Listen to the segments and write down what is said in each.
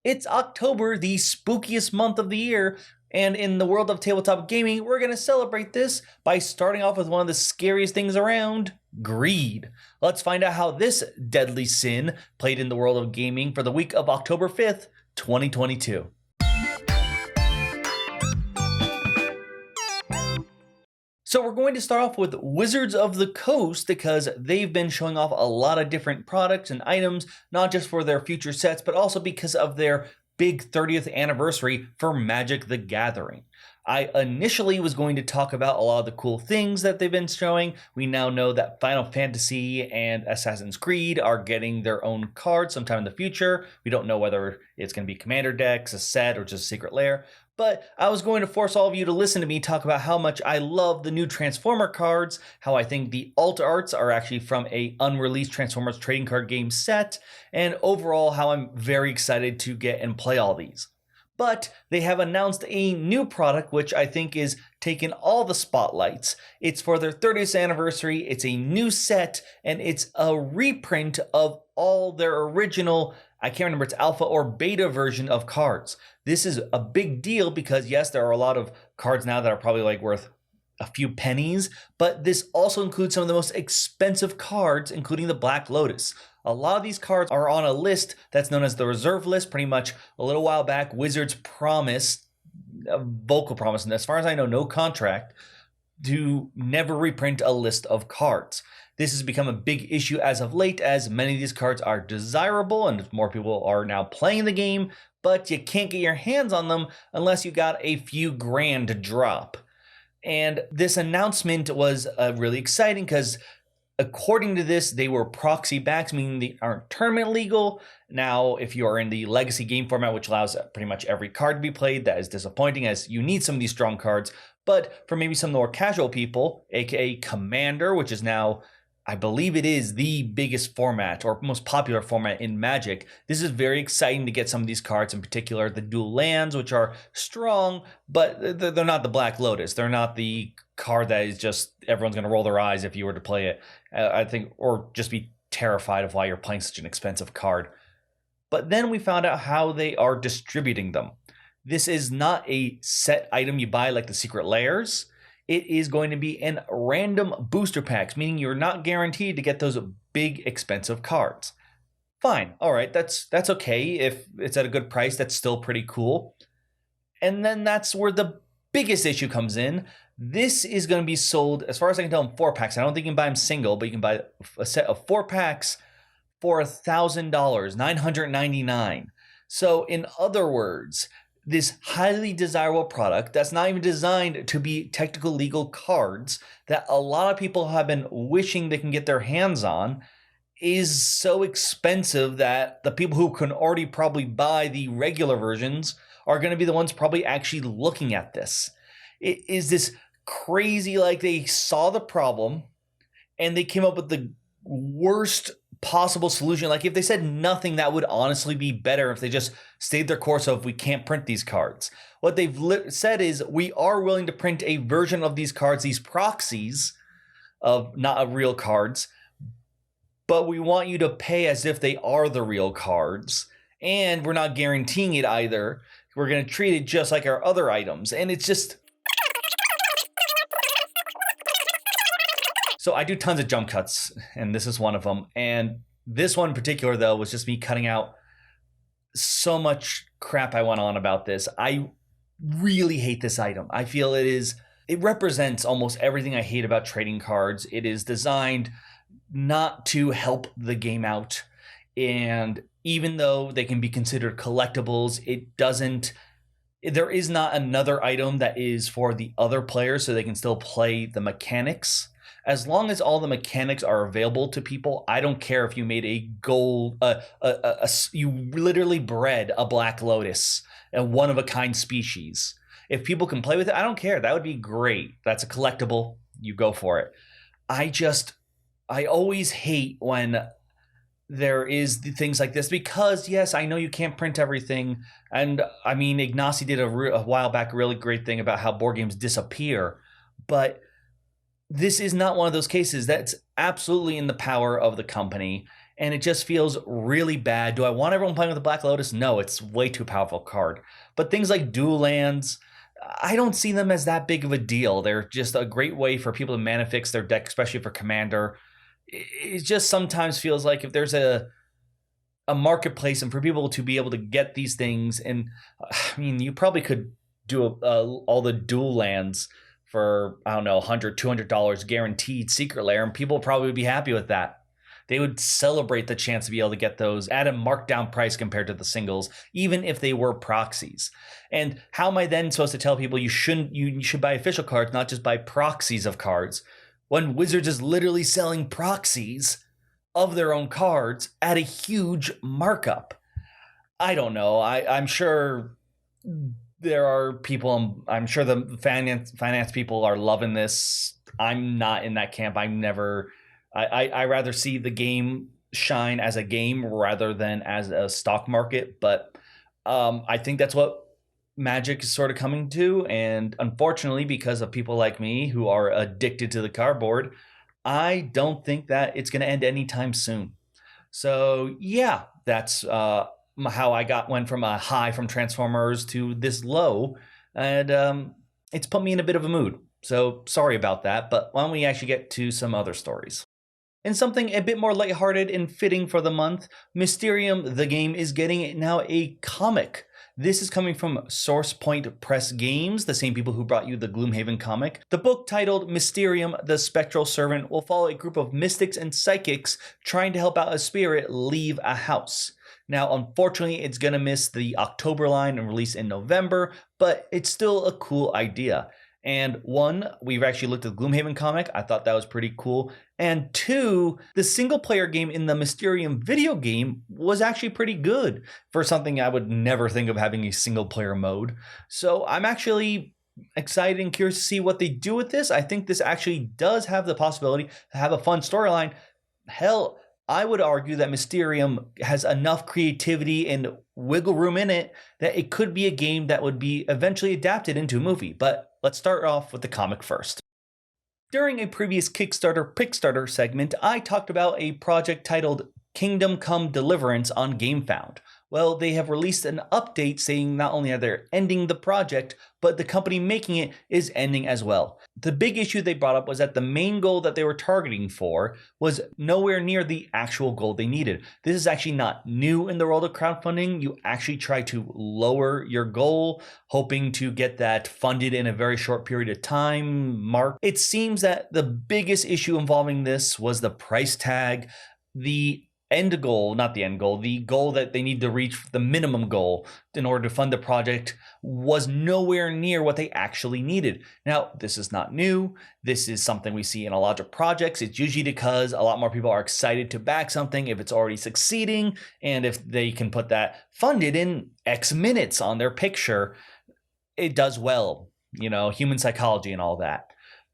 It's October, the spookiest month of the year, and in the world of tabletop gaming, we're going to celebrate this by starting off with one of the scariest things around, greed. Let's find out how this deadly sin played in the world of gaming for the week of October 5th, 2022. So we're going to start off with Wizards of the Coast because they've been showing off a lot of different products and items, not just for their future sets, but also because of their big 30th anniversary for Magic the Gathering. I initially was going to talk about a lot of the cool things that they've been showing. We now know that Final Fantasy and Assassin's Creed are getting their own cards sometime in the future. We don't know whether it's going to be Commander decks, a set, or just a secret lair. But I was going to force all of you to listen to me talk about how much I love the new Transformer cards, how I think the alt arts are actually from a unreleased Transformers trading card game set, and overall how I'm very excited to get and play all these. But they have announced a new product which I think is taking all the spotlights. It's for their 30th anniversary, it's a new set, and it's a reprint of all their original, I can't remember, it's alpha or beta version of cards. This is a big deal because yes, there are a lot of cards now that are probably like worth a few pennies, but this also includes some of the most expensive cards, including the Black Lotus. A lot of these cards are on a list that's known as the reserve list. Pretty much a little while back, Wizards promised, a vocal promise, and as far as I know, no contract, to never reprint a list of cards. This has become a big issue as of late, as many of these cards are desirable and more people are now playing the game, but you can't get your hands on them unless you got a few grand to drop. And this announcement was really exciting because according to this, they were proxy backs, meaning they aren't tournament legal. Now, if you are in the legacy game format, which allows pretty much every card to be played, that is disappointing as you need some of these strong cards. But for maybe some more casual people, aka Commander, which is now, I believe it is the biggest format or most popular format in Magic, this is very exciting to get some of these cards, in particular the dual lands, which are strong, but they're not the Black Lotus. They're not the card that is just everyone's going to roll their eyes if you were to play it, I think, or just be terrified of why you're playing such an expensive card. But then we found out how they are distributing them. This is not a set item you buy like the secret lairs. It is going to be in random booster packs, meaning you're not guaranteed to get those big expensive cards. Fine, all right, that's okay. If it's at a good price, that's still pretty cool. And then that's where the biggest issue comes in. This is going to be sold, as far as I can tell, in 4-packs. I don't think you can buy them single, but you can buy a set of 4 packs for $1,000, $999. So in other words, this highly desirable product that's not even designed to be technical legal cards that a lot of people have been wishing they can get their hands on is so expensive that the people who can already probably buy the regular versions are going to be the ones probably actually looking at this. It is this crazy, like they saw the problem and they came up with the worst possible solution. Like if they said nothing, that would honestly be better if they just stayed their course of we can't print these cards. What they've said is we are willing to print a version of these cards, these proxies of not real cards, but we want you to pay as if they are the real cards. And we're not guaranteeing it either. We're going to treat it just like our other items. And it's just... So I do tons of jump cuts, and this is one of them. And this one in particular, though, was just me cutting out so much crap I went on about this. I really hate this item. I feel it represents almost everything I hate about trading cards. It is designed not to help the game out. And even though they can be considered collectibles, there is not another item that is for the other players so they can still play the mechanics. As long as all the mechanics are available to people, I don't care if you made you literally bred a Black Lotus, a one-of-a-kind species. If people can play with it, I don't care. That would be great. That's a collectible. You go for it. I always hate when there is things like this because, yes, I know you can't print everything. And I mean, Ignacy did a while back a really great thing about how board games disappear. But this is not one of those cases. That's absolutely in the power of the company. and it just feels really bad. Do I want everyone playing with the Black Lotus? No, it's way too powerful card. But things like dual lands, I don't see them as that big of a deal. They're just a great way for people to mana fix their deck, especially for Commander. It just sometimes feels like if there's a marketplace and for people to be able to get these things, and I mean, you probably could do all the dual lands for, I don't know, $100, $200 guaranteed Secret Lair, and people probably would be happy with that. They would celebrate the chance to be able to get those at a markdown price compared to the singles, even if they were proxies. And how am I then supposed to tell people you should buy official cards, not just buy proxies of cards, when Wizards is literally selling proxies of their own cards at a huge markup? I don't know. I'm sure there are people, I'm sure the finance people are loving this. I'm not in that camp. I rather see the game shine as a game rather than as a stock market. But I think that's what Magic is sort of coming to. And unfortunately, because of people like me who are addicted to the cardboard, I don't think that it's going to end anytime soon. So yeah, that's how I went from a high from Transformers to this low. And it's put me in a bit of a mood. So sorry about that. But why don't we actually get to some other stories? And something a bit more lighthearted and fitting for the month, Mysterium the game is getting now a comic. This is coming from SourcePoint Press Games, the same people who brought you the Gloomhaven comic. The book, titled Mysterium the Spectral Servant, will follow a group of mystics and psychics trying to help out a spirit leave a house. Now, unfortunately, it's going to miss the October line and release in November, but it's still a cool idea. And one, we've actually looked at the Gloomhaven comic. I thought that was pretty cool. And two, the single player game in the Mysterium video game was actually pretty good for something I would never think of having a single player mode. So I'm actually excited and curious to see what they do with this. I think this actually does have the possibility to have a fun storyline. Hell, I would argue that Mysterium has enough creativity and wiggle room in it that it could be a game that would be eventually adapted into a movie. But let's start off with the comic first. During a previous Kickstarter Pickstarter segment, I talked about a project titled Kingdom Come Deliverance on GameFound. Well, they have released an update saying not only are they ending the project, but the company making it is ending as well. The big issue they brought up was that the main goal that they were targeting for was nowhere near the actual goal they needed. This is actually not new in the world of crowdfunding. You actually try to lower your goal, hoping to get that funded in a very short period of time mark. It seems that the biggest issue involving this was the price tag, the end goal, not the end goal, the goal that they need to reach, the minimum goal in order to fund the project, was nowhere near what they actually needed. Now, this is not new. This is something we see in a lot of projects. It's usually because a lot more people are excited to back something if it's already succeeding, and if they can put that funded in X minutes on their picture, it does well. You know, human psychology and all that.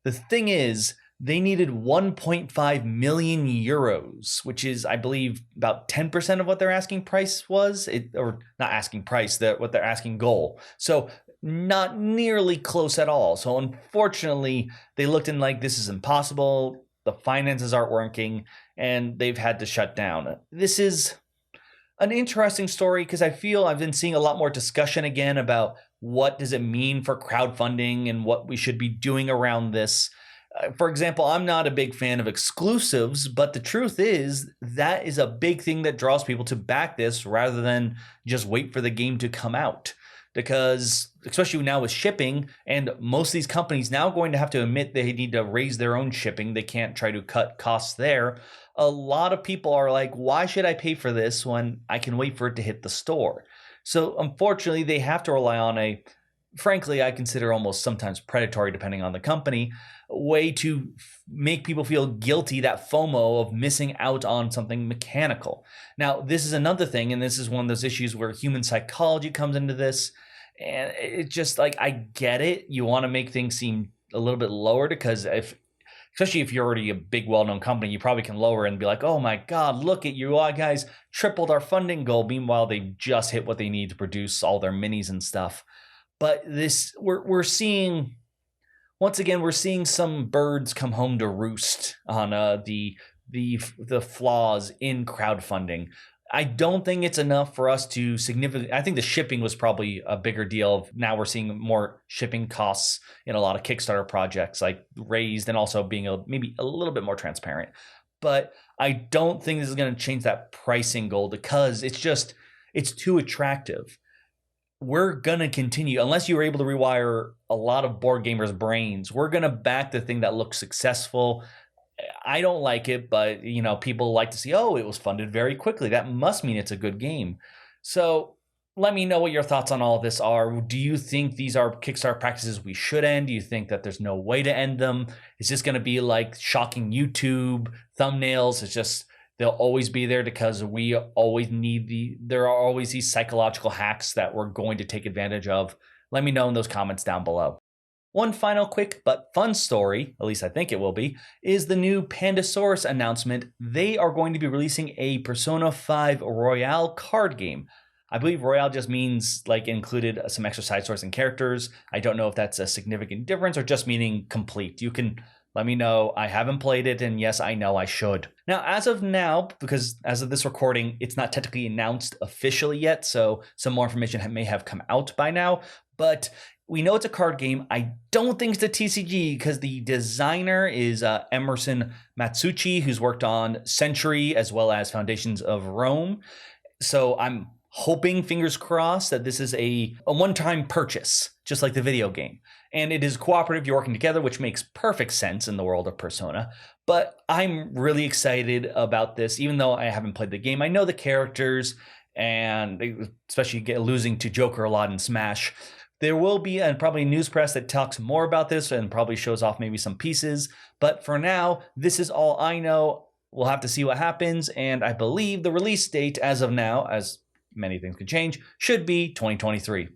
The thing is, they needed 1.5 million euros, which is, I believe, about 10% of what their asking price was, or not asking price, what their asking goal. So not nearly close at all. So unfortunately, they looked in like this is impossible. The finances aren't working, and they've had to shut down. This is an interesting story because I feel I've been seeing a lot more discussion again about what does it mean for crowdfunding and what we should be doing around this. For example, I'm not a big fan of exclusives, but the truth is that is a big thing that draws people to back this rather than just wait for the game to come out. Because especially now with shipping, and most of these companies now going to have to admit they need to raise their own shipping. They can't try to cut costs there. A lot of people are like, why should I pay for this when I can wait for it to hit the store? So unfortunately, they have to rely on frankly, I consider almost sometimes predatory, depending on the company, way to make people feel guilty, that FOMO of missing out on something mechanical. Now, this is another thing, and this is one of those issues where human psychology comes into this. And it's just like, I get it. You want to make things seem a little bit lower because especially if you're already a big, well-known company, you probably can lower and be like, oh my God, look at you guys tripled our funding goal. Meanwhile, they just hit what they need to produce all their minis and stuff. But we're seeing, once again, we're seeing some birds come home to roost on the the flaws in crowdfunding. I don't think it's enough for us to significantly. I think the shipping was probably a bigger deal. Now we're seeing more shipping costs in a lot of Kickstarter projects, like raised, and also being maybe a little bit more transparent. But I don't think this is going to change that pricing goal because it's too attractive. We're going to continue, unless you were able to rewire a lot of board gamers' brains, we're going to back the thing that looks successful. I don't like it, but people like to see, oh, it was funded very quickly. That must mean it's a good game. So let me know what your thoughts on all of this are. Do you think these are Kickstarter practices we should end? Do you think that there's no way to end them? Is this going to be like shocking YouTube thumbnails? It's just they'll always be there because we always there are always these psychological hacks that we're going to take advantage of. Let me know in those comments down below. One final quick but fun story, at least I think it will be, is the new Pandasaurus announcement. They are going to be releasing a Persona 5 Royale card game. I believe Royale just means like included some extra side stories and characters. I don't know if that's a significant difference or just meaning complete. You can let me know. I haven't played it, and yes, I know I should. Now, as of now, because as of this recording, it's not technically announced officially yet, so some more information may have come out by now, but we know it's a card game. I don't think it's a TCG because the designer is Emerson Matsuuchi, who's worked on Century as well as Foundations of Rome. So I'm hoping, fingers crossed, that this is a one-time purchase, just like the video game. And it is cooperative, you're working together, which makes perfect sense in the world of Persona. But I'm really excited about this, even though I haven't played the game. I know the characters, and especially losing to Joker a lot in Smash. There will be probably news press that talks more about this and probably shows off maybe some pieces. But for now, this is all I know. We'll have to see what happens. And I believe the release date as of now, as many things can change, should be 2023.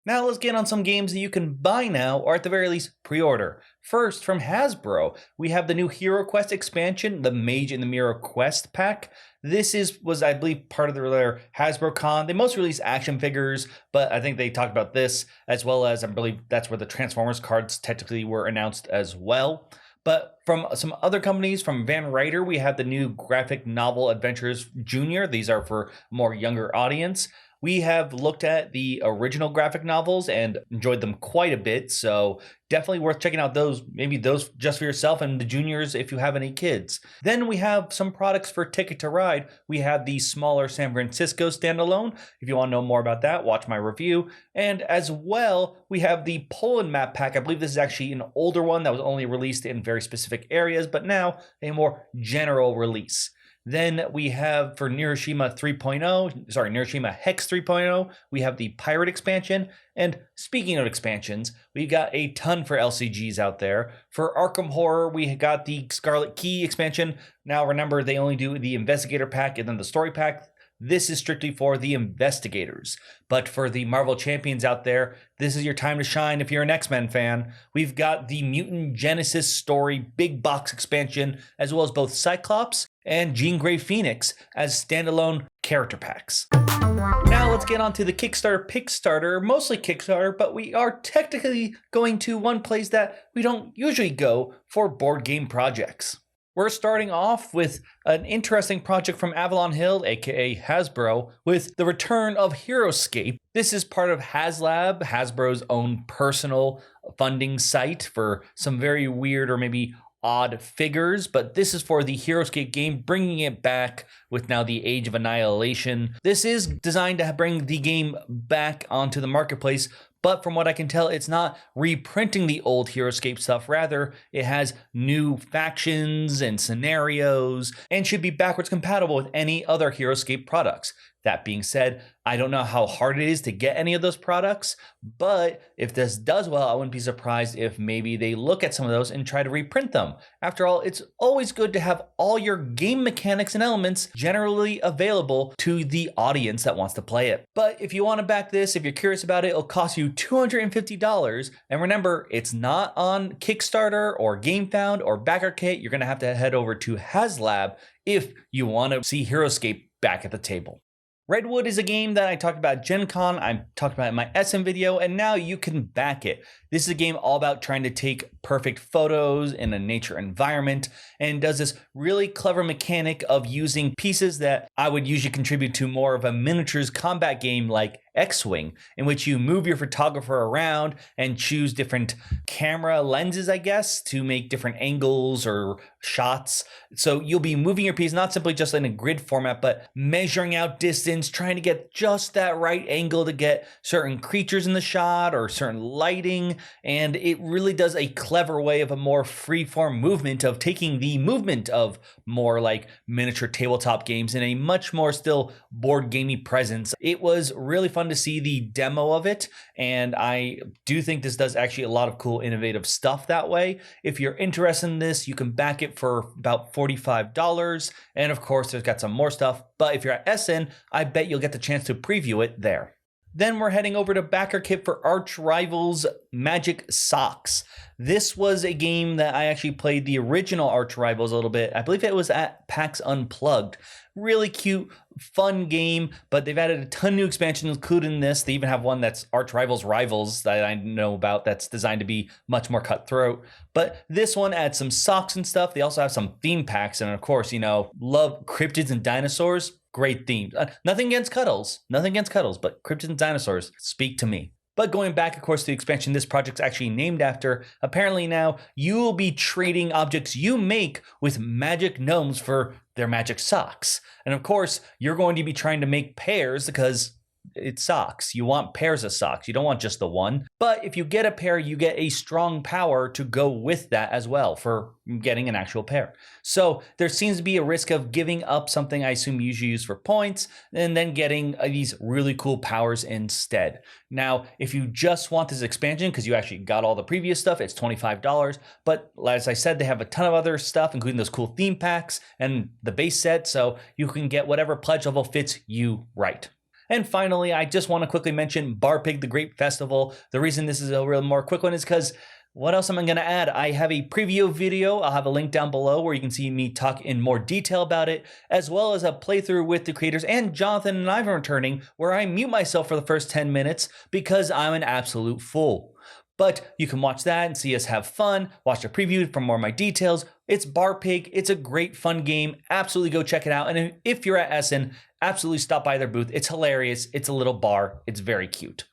Now let's get on some games that you can buy now, or at the very least, pre-order. First, from Hasbro, we have the new Hero Quest expansion, the Mage in the Mirror Quest pack. This was, I believe, part of their Hasbro Con. They most release action figures, but I think they talked about this, as well as I believe that's where the Transformers cards technically were announced as well. But from some other companies, from Van Ryder, we have the new graphic novel Adventures Junior. These are for a more younger audience. We have looked at the original graphic novels and enjoyed them quite a bit, so definitely worth checking out those, maybe those just for yourself, and the juniors if you have any kids. Then we have some products for Ticket to Ride. We have the smaller San Francisco standalone. If you want to know more about that, watch my review. And as well, we have the Poland map pack. I believe this is actually an older one that was only released in very specific areas, but now a more general release. Then we have for Hiroshima Hex 3.0, we have the Pirate expansion. And speaking of expansions, we got a ton for LCGs out there. For Arkham Horror, we got the Scarlet Key expansion. Now remember, they only do the Investigator pack and then the Story pack. This is strictly for the investigators. But for the Marvel champions out there, this is your time to shine if you're an X-Men fan. We've got the Mutant Genesis Story big box expansion, as well as both Cyclops and Jean Grey Phoenix as standalone character packs. Now let's get on to the Kickstarter Pickstarter, mostly Kickstarter, but we are technically going to one place that we don't usually go for board game projects. We're starting off with an interesting project from Avalon Hill, aka Hasbro, with the return of Heroescape. This is part of HasLab, Hasbro's own personal funding site for some very weird or maybe odd figures, but this is for the Heroescape game, bringing it back with now the Age of Annihilation. This is designed to bring the game back onto the marketplace, but from what I can tell, it's not reprinting the old Heroescape stuff. Rather, it has new factions and scenarios and should be backwards compatible with any other Heroescape products. That being said, I don't know how hard it is to get any of those products, but if this does well, I wouldn't be surprised if maybe they look at some of those and try to reprint them. After all, it's always good to have all your game mechanics and elements generally available to the audience that wants to play it. But if you want to back this, if you're curious about it, it'll cost you $250. And remember, it's not on Kickstarter or GameFound or BackerKit. You're going to have to head over to HasLab if you want to see Heroescape back at the table. Redwood is a game that I talked about at Gen Con, I talked about it in my SM video, and now you can back it. This is a game all about trying to take perfect photos in a nature environment, and does this really clever mechanic of using pieces that I would usually contribute to more of a miniatures combat game like X-Wing, in which you move your photographer around and choose different camera lenses, I guess, to make different angles or shots. So you'll be moving your piece not simply just in a grid format, but measuring out distance, trying to get just that right angle to get certain creatures in the shot or certain lighting. And it really does a clever way of a more free-form movement of taking the movement of more like miniature tabletop games in a much more still board gamey presence. It was really fun to see the demo of it, and I do think this does actually a lot of cool innovative stuff that way. If you're interested in this, you can back it for about $45, and of course there's got some more stuff, but if you're at SN, I bet you'll get the chance to preview it there. Then we're heading over to backer kit for Arch Rivals Magic Socks. This was a game that I actually played the original Arch Rivals a little bit. I believe it was at PAX Unplugged. Really cute, fun game, but they've added a ton of new expansions, including this. They even have one that's Arch Rivals Rivals that I know about that's designed to be much more cutthroat. But this one adds some socks and stuff. They also have some theme packs, and of course, you know, love cryptids and dinosaurs. Great themes. Nothing against cuddles, but cryptids and dinosaurs speak to me. But going back, of course, to the expansion this project's actually named after, apparently now you will be trading objects you make with magic gnomes for their magic socks. And of course, you're going to be trying to make pairs because it's socks. You want pairs of socks. You don't want just the one. But if you get a pair, you get a strong power to go with that as well for getting an actual pair. So there seems to be a risk of giving up something I assume you usually use for points and then getting these really cool powers instead. Now, if you just want this expansion because you actually got all the previous stuff, it's $25. But as I said, they have a ton of other stuff, including those cool theme packs and the base set. So you can get whatever pledge level fits you right. And finally, I just want to quickly mention Bar Pig the Grape Festival. The reason this is a real more quick one is because what else am I going to add? I have a preview video. I'll have a link down below where you can see me talk in more detail about it, as well as a playthrough with the creators and Jonathan and Ivan returning, where I mute myself for the first 10 minutes because I'm an absolute fool. But you can watch that and see us have fun, watch the preview for more of my details. It's Bar Pig. It's a great fun game. Absolutely go check it out. And if you're at Essen, absolutely stop by their booth. It's hilarious. It's a little bar. It's very cute.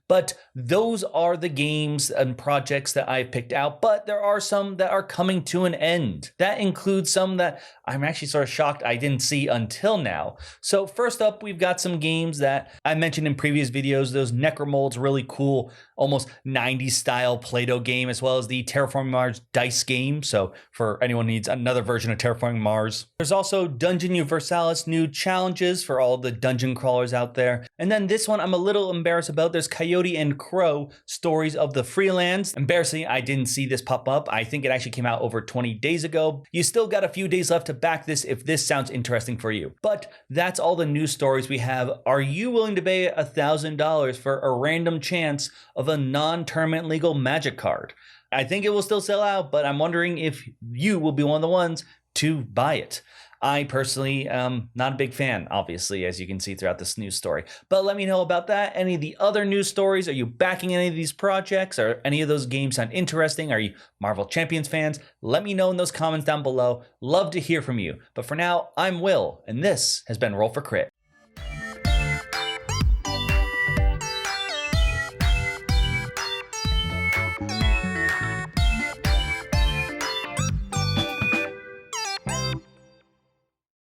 But those are the games and projects that I've picked out, but there are some that are coming to an end. That includes some that I'm actually sort of shocked I didn't see until now. So first up, we've got some games that I mentioned in previous videos, those Necromolds, really cool, almost 90s style Play-Doh game, as well as the Terraforming Mars dice game. So for anyone who needs another version of Terraforming Mars. There's also Dungeon Universalis new challenges for all the dungeon crawlers out there. And then this one I'm a little embarrassed about. There's Coyote and Crow, Stories of the Freelance. Embarrassingly, I didn't see this pop up. I think it actually came out over 20 days ago. You still got a few days left to back this if this sounds interesting for you. But that's all the news stories we have. Are you willing to pay $1,000 for a random chance of a non-tournament legal Magic card? I think it will still sell out, but I'm wondering if you will be one of the ones to buy it. I personally am not a big fan, obviously, as you can see throughout this news story. But let me know about that. Any of the other news stories? Are you backing any of these projects? Are any of those games sound interesting? Are you Marvel Champions fans? Let me know in those comments down below. Love to hear from you. But for now, I'm Will, and this has been Roll for Crit.